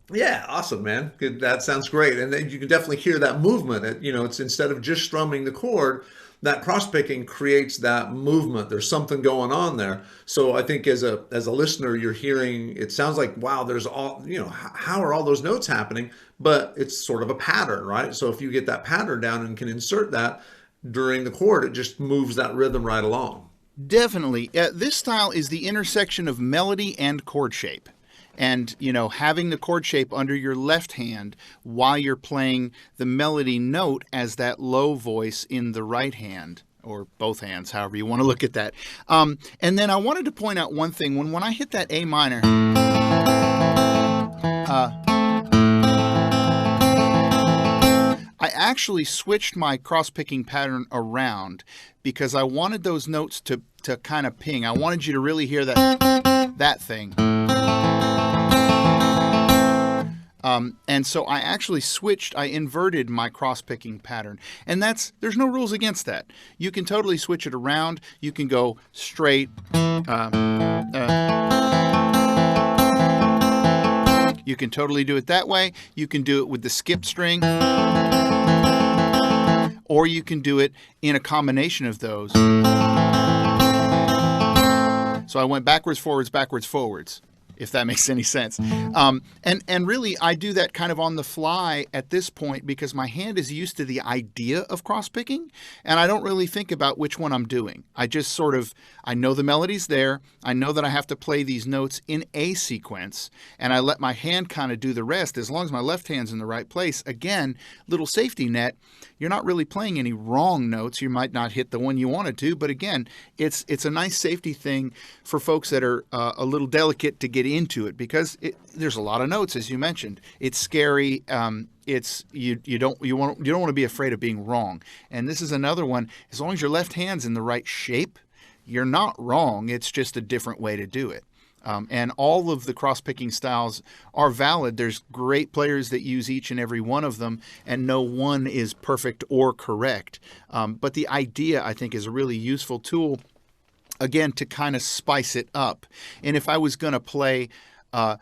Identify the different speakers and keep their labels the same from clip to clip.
Speaker 1: Yeah, awesome, man. Good. That sounds great. And then you can definitely hear that movement. It's instead of just strumming the chord, that cross picking creates that movement. There's something going on there. So I think as a listener, you're hearing. It sounds like wow. There's all how are all those notes happening? But it's sort of a pattern, right? So if you get that pattern down and can insert that during the chord, it just moves that rhythm right along.
Speaker 2: Definitely. This style is the intersection of melody and chord shape. And, having the chord shape under your left hand while you're playing the melody note as that low voice in the right hand, or both hands, however you want to look at that. And then I wanted to point out one thing. When I hit that A minor, I actually switched my cross-picking pattern around because I wanted those notes to kind of ping. I wanted you to really hear that thing. And so I actually I inverted my cross-picking pattern. And there's no rules against that. You can totally switch it around. You can go straight. You can totally do it that way. You can do it with the skip string. Or you can do it in a combination of those. So I went backwards, forwards, backwards, forwards, if that makes any sense. And really, I do that kind of on the fly at this point because my hand is used to the idea of cross-picking, and I don't really think about which one I'm doing. I just I know the melody's there. I know that I have to play these notes in a sequence, and I let my hand kind of do the rest as long as my left hand's in the right place. Again, little safety net, you're not really playing any wrong notes. You might not hit the one you wanted to, but again, it's a nice safety thing for folks that are a little delicate to get into it because there's a lot of notes, as you mentioned. It's scary. You don't want to be afraid of being wrong. And this is another one. As long as your left hand's in the right shape, you're not wrong. It's just a different way to do it. And all of the cross-picking styles are valid. There's great players that use each and every one of them, and no one is perfect or correct. But the idea, I think, is a really useful tool, again, to kind of spice it up. And if I was going to play a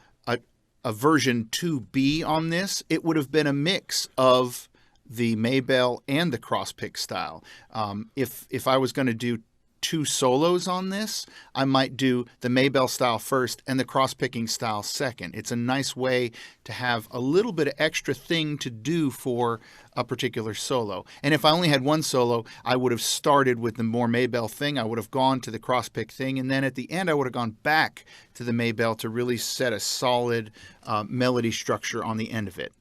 Speaker 2: version 2B on this, it would have been a mix of the Maybell and the cross-pick style. If I was going to do two solos on this, I might do the Maybell style first and the cross-picking style second. It's a nice way to have a little bit of extra thing to do for a particular solo. And if I only had one solo, I would have started with the more Maybell thing. I would have gone to the cross-pick thing, and then at the end, I would have gone back to the Maybell to really set a solid melody structure on the end of it.